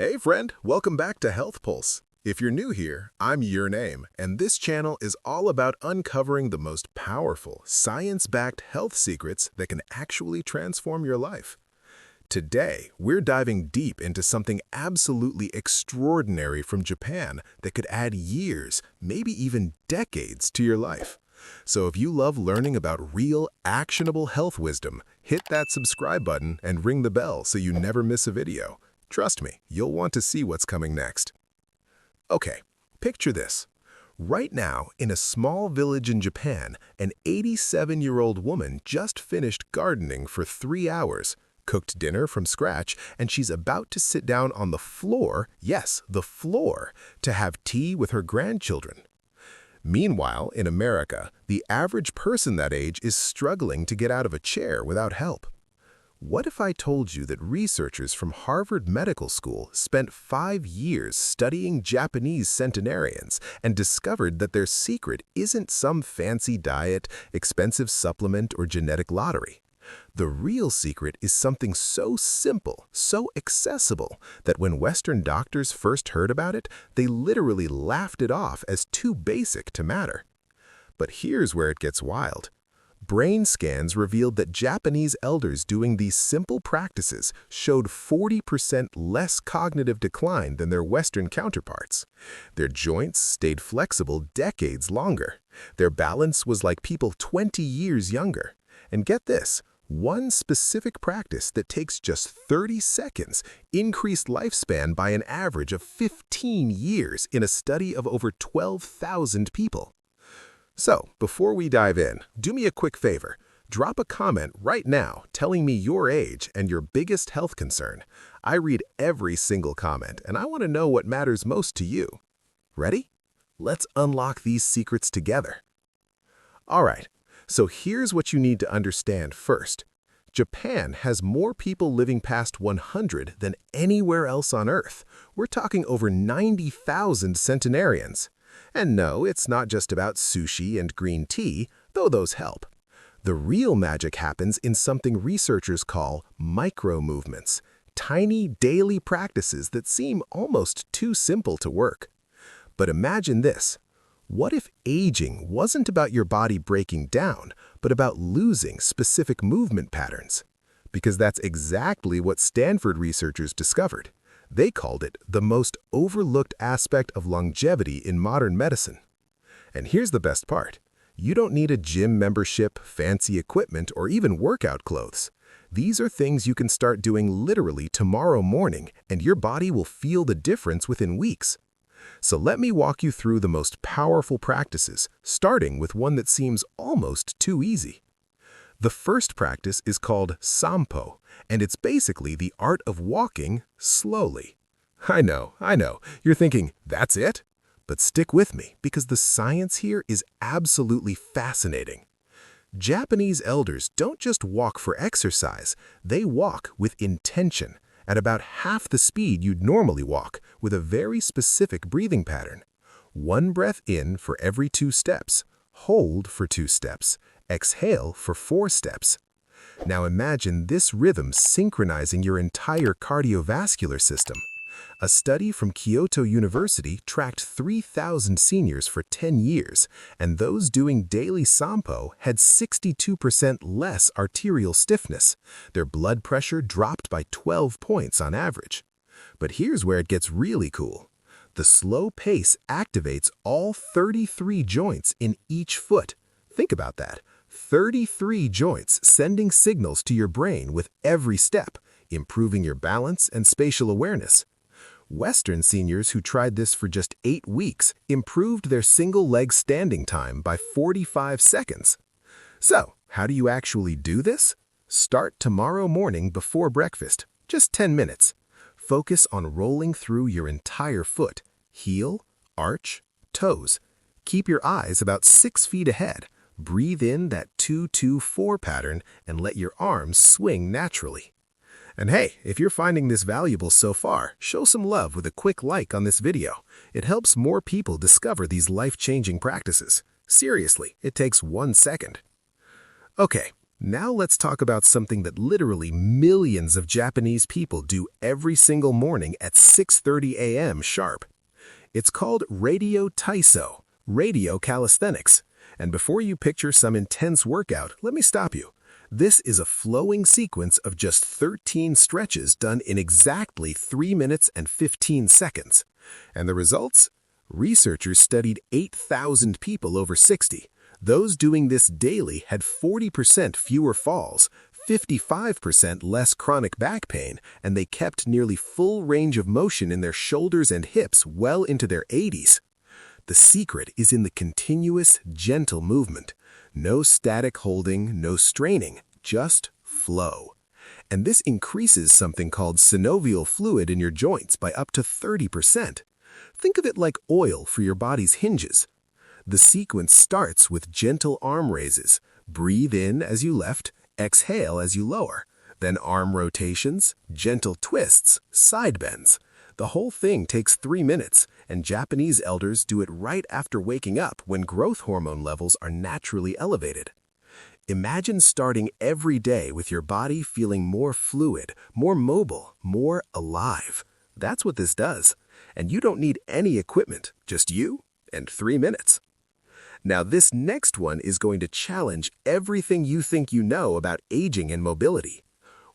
Hey friend, welcome back to Health Pulse. If you're new here, I'm Your Name, and this channel is all about uncovering the most powerful, science-backed health secrets that can actually transform your life. Today, we're diving deep into something absolutely extraordinary from Japan that could add years, maybe even decades to your life. So if you love learning about real, actionable health wisdom, hit that subscribe button and ring the bell so you never miss a video. Trust me, you'll want to see what's coming next. Okay, picture this. Right now, in a small village in Japan, an 87-year-old woman just finished gardening for 3 hours, cooked dinner from scratch, and she's about to sit down on the floor, yes, the floor, to have tea with her grandchildren. Meanwhile, in America, the average person that age is struggling to get out of a chair without help. What if I told you that researchers from Harvard Medical School spent 5 years studying Japanese centenarians and discovered that their secret isn't some fancy diet, expensive supplement, or genetic lottery? The real secret is something so simple, so accessible, that when Western doctors first heard about it, they literally laughed it off as too basic to matter. But here's where it gets wild. Brain scans revealed that Japanese elders doing these simple practices showed 40% less cognitive decline than their Western counterparts. Their joints stayed flexible decades longer. Their balance was like people 20 years younger. And get this, one specific practice that takes just 30 seconds increased lifespan by an average of 15 years in a study of over 12,000 people. So, before we dive in, do me a quick favor. Drop a comment right now telling me your age and your biggest health concern. I read every single comment, and I want to know what matters most to you. Ready? Let's unlock these secrets together. All right, so here's what you need to understand first. Japan has more people living past 100 than anywhere else on Earth. We're talking over 90,000 centenarians. And no, it's not just about sushi and green tea, though those help. The real magic happens in something researchers call micro-movements, tiny daily practices that seem almost too simple to work. But imagine this. What if aging wasn't about your body breaking down, but about losing specific movement patterns? Because that's exactly what Stanford researchers discovered. They called it the most overlooked aspect of longevity in modern medicine. And here's the best part. You don't need a gym membership, fancy equipment, or even workout clothes. These are things you can start doing literally tomorrow morning, and your body will feel the difference within weeks. So let me walk you through the most powerful practices, starting with one that seems almost too easy. The first practice is called Sampo, and it's basically the art of walking slowly. I know, you're thinking, that's it? But stick with me, because the science here is absolutely fascinating. Japanese elders don't just walk for exercise, they walk with intention, at about half the speed you'd normally walk, with a very specific breathing pattern. 1 breath in for every 2 steps, hold for 2 steps, exhale for 4 steps. Now imagine this rhythm synchronizing your entire cardiovascular system. A study from Kyoto University tracked 3,000 seniors for 10 years, and those doing daily Sampo had 62% less arterial stiffness. Their blood pressure dropped by 12 points on average. But here's where it gets really cool. The slow pace activates all 33 joints in each foot. Think about that. 33 joints sending signals to your brain with every step, improving your balance and spatial awareness. Western seniors who tried this for just 8 weeks improved their single-leg standing time by 45 seconds. So, how do you actually do this? Start tomorrow morning before breakfast, just 10 minutes. Focus on rolling through your entire foot, heel, arch, toes. Keep your eyes about 6 feet ahead. Breathe in that 2-2-4 pattern and let your arms swing naturally. And hey, if you're finding this valuable so far, show some love with a quick like on this video. It helps more people discover these life-changing practices. Seriously, it takes 1 second. Okay, Now let's talk about something that literally millions of Japanese people do every single morning at 6:30 a.m. sharp. It's called radio taiso, radio calisthenics. And before you picture some intense workout, let me stop you. This is a flowing sequence of just 13 stretches done in exactly 3 minutes and 15 seconds. And the results? Researchers studied 8,000 people over 60. Those doing this daily had 40% fewer falls, 55% less chronic back pain, and they kept nearly full range of motion in their shoulders and hips well into their 80s. The secret is in the continuous, gentle movement. No static holding, no straining, just flow. And this increases something called synovial fluid in your joints by up to 30%. Think of it like oil for your body's hinges. The sequence starts with gentle arm raises. Breathe in as you lift, exhale as you lower. Then arm rotations, gentle twists, side bends. The whole thing takes 3 minutes, and Japanese elders do it right after waking up when growth hormone levels are naturally elevated. Imagine starting every day with your body feeling more fluid, more mobile, more alive. That's what this does. And you don't need any equipment, just you and 3 minutes. Now, this next one is going to challenge everything you think you know about aging and mobility.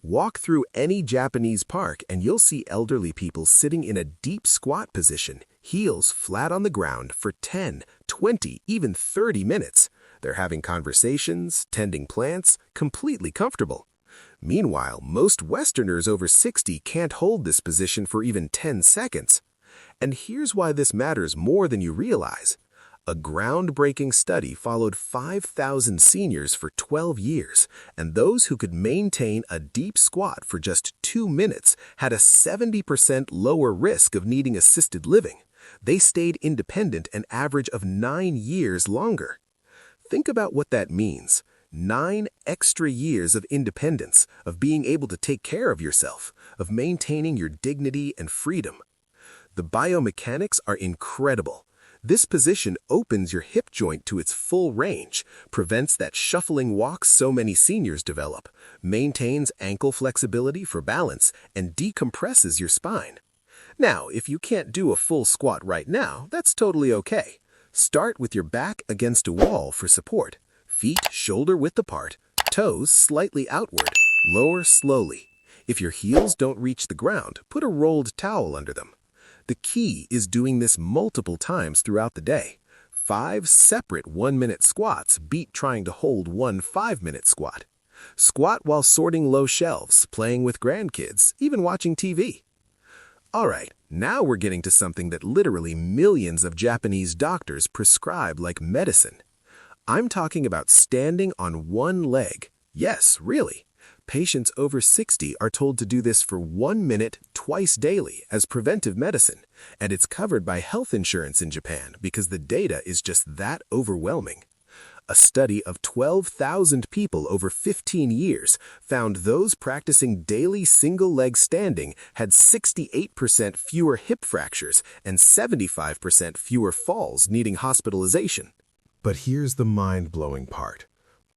Walk through any Japanese park and you'll see elderly people sitting in a deep squat position, heels flat on the ground for 10, 20, even 30 minutes. They're having conversations, tending plants, completely comfortable. Meanwhile, most Westerners over 60 can't hold this position for even 10 seconds. And here's why this matters more than you realize. A groundbreaking study followed 5,000 seniors for 12 years, and those who could maintain a deep squat for just 2 minutes had a 70% lower risk of needing assisted living. They stayed independent an average of 9 years longer. Think about what that means. 9 extra years of independence, of being able to take care of yourself, of maintaining your dignity and freedom. The biomechanics are incredible. This position opens your hip joint to its full range, prevents that shuffling walk so many seniors develop, maintains ankle flexibility for balance, and decompresses your spine. Now, if you can't do a full squat right now, that's totally okay. Start with your back against a wall for support, feet shoulder-width apart, toes slightly outward, lower slowly. If your heels don't reach the ground, put a rolled towel under them. The key is doing this multiple times throughout the day. 5 separate 1-minute squats beat trying to hold one 5-minute squat. Squat while sorting low shelves, playing with grandkids, even watching TV. All right, now we're getting to something that literally millions of Japanese doctors prescribe like medicine. I'm talking about standing on one leg. Yes, really. Patients over 60 are told to do this for 1 minute twice daily as preventive medicine, and it's covered by health insurance in Japan because the data is just that overwhelming. A study of 12,000 people over 15 years found those practicing daily single-leg standing had 68% fewer hip fractures and 75% fewer falls needing hospitalization. But here's the mind-blowing part.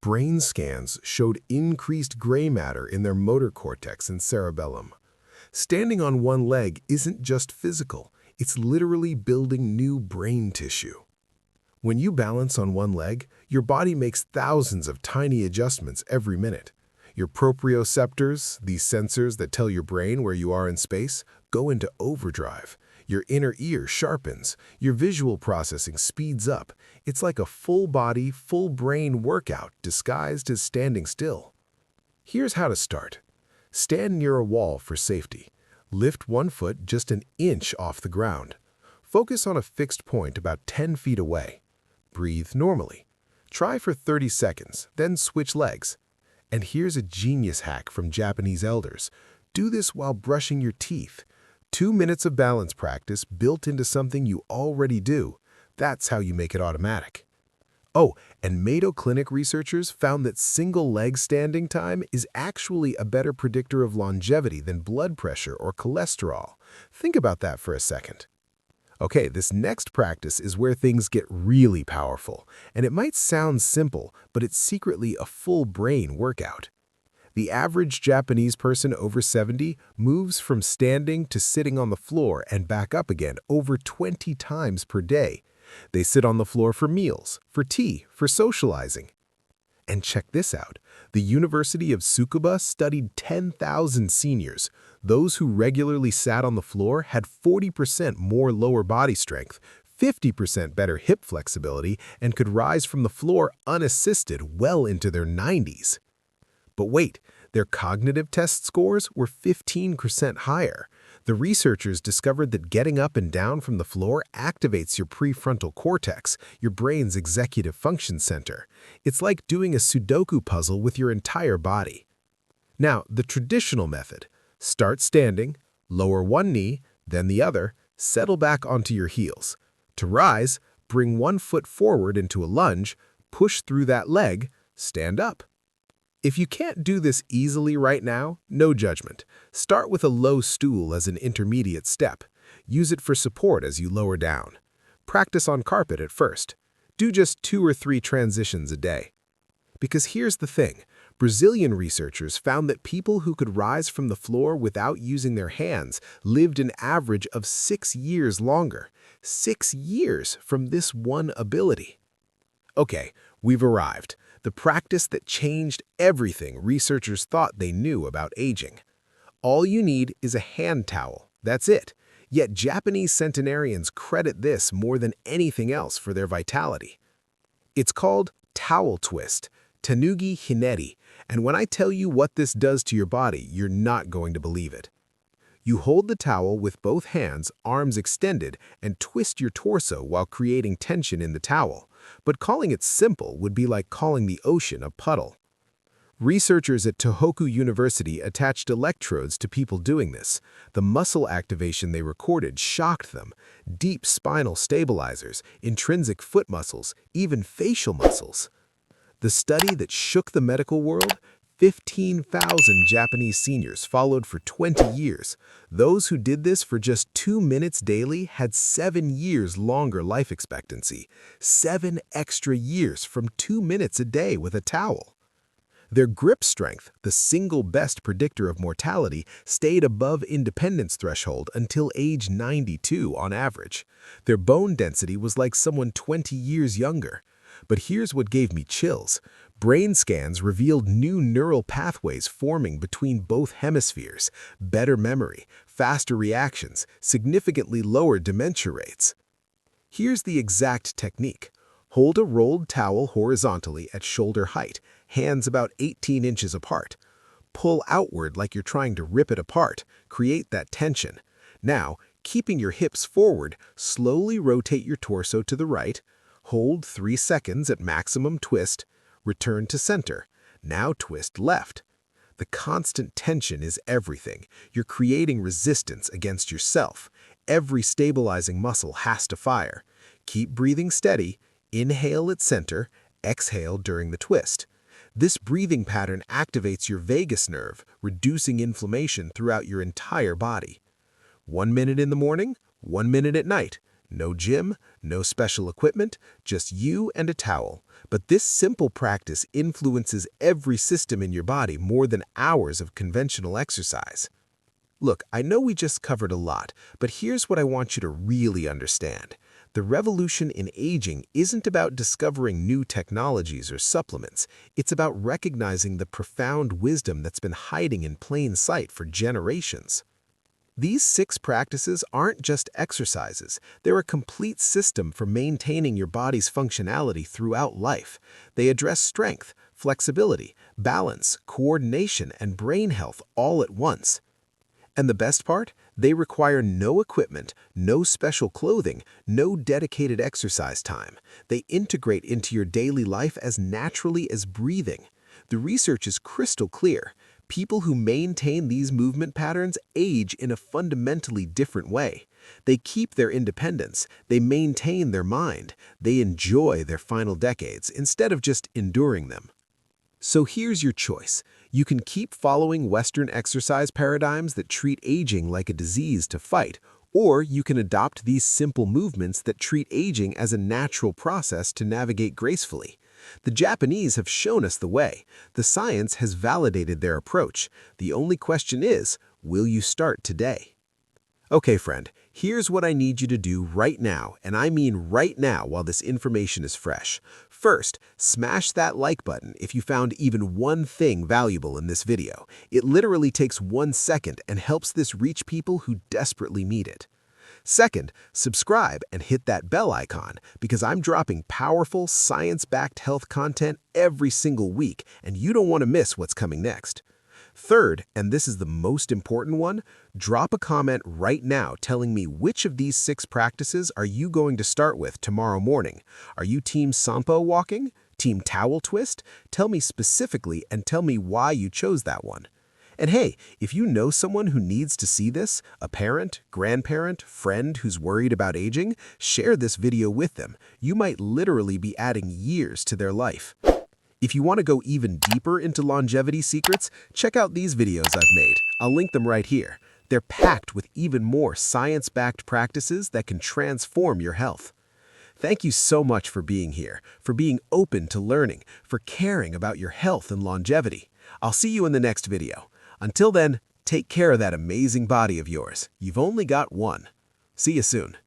Brain scans showed increased gray matter in their motor cortex and cerebellum. Standing on one leg isn't just physical, it's literally building new brain tissue. When you balance on one leg, your body makes thousands of tiny adjustments every minute. Your proprioceptors, these sensors that tell your brain where you are in space, go into overdrive. Your inner ear sharpens. Your visual processing speeds up. It's like a full-body, full-brain workout disguised as standing still. Here's how to start. Stand near a wall for safety. Lift one foot just an inch off the ground. Focus on a fixed point about 10 feet away. Breathe normally. Try for 30 seconds, then switch legs. And here's a genius hack from Japanese elders. Do this while brushing your teeth. 2 minutes of balance practice built into something you already do. That's how you make it automatic. Oh, and Mayo Clinic researchers found that single leg standing time is actually a better predictor of longevity than blood pressure or cholesterol. Think about that for a second. Okay, this next practice is where things get really powerful, and it might sound simple, but it's secretly a full brain workout. The average Japanese person over 70 moves from standing to sitting on the floor and back up again over 20 times per day. They sit on the floor for meals, for tea, for socializing. And check this out. The University of Tsukuba studied 10,000 seniors. Those who regularly sat on the floor had 40% more lower body strength, 50% better hip flexibility, and could rise from the floor unassisted well into their 90s. But wait, their cognitive test scores were 15% higher. The researchers discovered that getting up and down from the floor activates your prefrontal cortex, your brain's executive function center. It's like doing a Sudoku puzzle with your entire body. Now, the traditional method: start standing, lower one knee, then the other, settle back onto your heels. To rise, bring one foot forward into a lunge, push through that leg, stand up. If you can't do this easily right now, no judgment. Start with a low stool as an intermediate step. Use it for support as you lower down. Practice on carpet at first. Do just 2 or 3 transitions a day. Because here's the thing, Brazilian researchers found that people who could rise from the floor without using their hands lived an average of 6 years longer. 6 years from this one ability. Okay, we've arrived. The practice that changed everything researchers thought they knew about aging. All you need is a hand towel. That's it. Yet Japanese centenarians credit this more than anything else for their vitality. It's called towel twist, tanugi hineri, and when I tell you what this does to your body, you're not going to believe it. You hold the towel with both hands, arms extended, and twist your torso while creating tension in the towel. But calling it simple would be like calling the ocean a puddle. Researchers at Tohoku University attached electrodes to people doing this. The muscle activation they recorded shocked them. Deep spinal stabilizers, intrinsic foot muscles, even facial muscles. The study that shook the medical world: 15,000 Japanese seniors followed for 20 years. Those who did this for just 2 minutes daily had 7 years longer life expectancy. 7 extra years from 2 minutes a day with a towel. Their grip strength, the single best predictor of mortality, stayed above independence threshold until age 92 on average. Their bone density was like someone 20 years younger. But here's what gave me chills. Brain scans revealed new neural pathways forming between both hemispheres, better memory, faster reactions, significantly lower dementia rates. Here's the exact technique. Hold a rolled towel horizontally at shoulder height, hands about 18 inches apart. Pull outward like you're trying to rip it apart. Create that tension. Now, keeping your hips forward, slowly rotate your torso to the right. Hold 3 seconds at maximum twist. Return to center. Now twist left. The constant tension is everything. You're creating resistance against yourself. Every stabilizing muscle has to fire. Keep breathing steady. Inhale at center. Exhale during the twist. This breathing pattern activates your vagus nerve, reducing inflammation throughout your entire body. 1 minute in the morning, 1 minute at night. No gym, no special equipment, just you and a towel. But this simple practice influences every system in your body more than hours of conventional exercise. Look, I know we just covered a lot, but here's what I want you to really understand. The revolution in aging isn't about discovering new technologies or supplements. It's about recognizing the profound wisdom that's been hiding in plain sight for generations. These 6 practices aren't just exercises. They're a complete system for maintaining your body's functionality throughout life. They address strength, flexibility, balance, coordination, and brain health all at once. And the best part? They require no equipment, no special clothing, no dedicated exercise time. They integrate into your daily life as naturally as breathing. The research is crystal clear. People who maintain these movement patterns age in a fundamentally different way. They keep their independence, they maintain their mind, they enjoy their final decades instead of just enduring them. So here's your choice. You can keep following Western exercise paradigms that treat aging like a disease to fight, Or you can adopt these simple movements that treat aging as a natural process to navigate gracefully. The Japanese have shown us the way. The science has validated their approach. The only question is, will you start today? Okay, friend, here's what I need you to do right now, and I mean right now while this information is fresh. First, smash that like button if you found even one thing valuable in this video. It literally takes 1 second and helps this reach people who desperately need it. Second, subscribe and hit that bell icon because I'm dropping powerful, science-backed health content every single week, and you don't want to miss what's coming next. Third, and this is the most important one, drop a comment right now telling me which of these 6 practices are you going to start with tomorrow morning. Are you team Sampo walking? Team towel twist? Tell me specifically and tell me why you chose that one. And hey, if you know someone who needs to see this, a parent, grandparent, friend who's worried about aging, share this video with them. You might literally be adding years to their life. If you want to go even deeper into longevity secrets, check out these videos I've made. I'll link them right here. They're packed with even more science-backed practices that can transform your health. Thank you so much for being here, for being open to learning, for caring about your health and longevity. I'll see you in the next video. Until then, take care of that amazing body of yours. You've only got one. See you soon.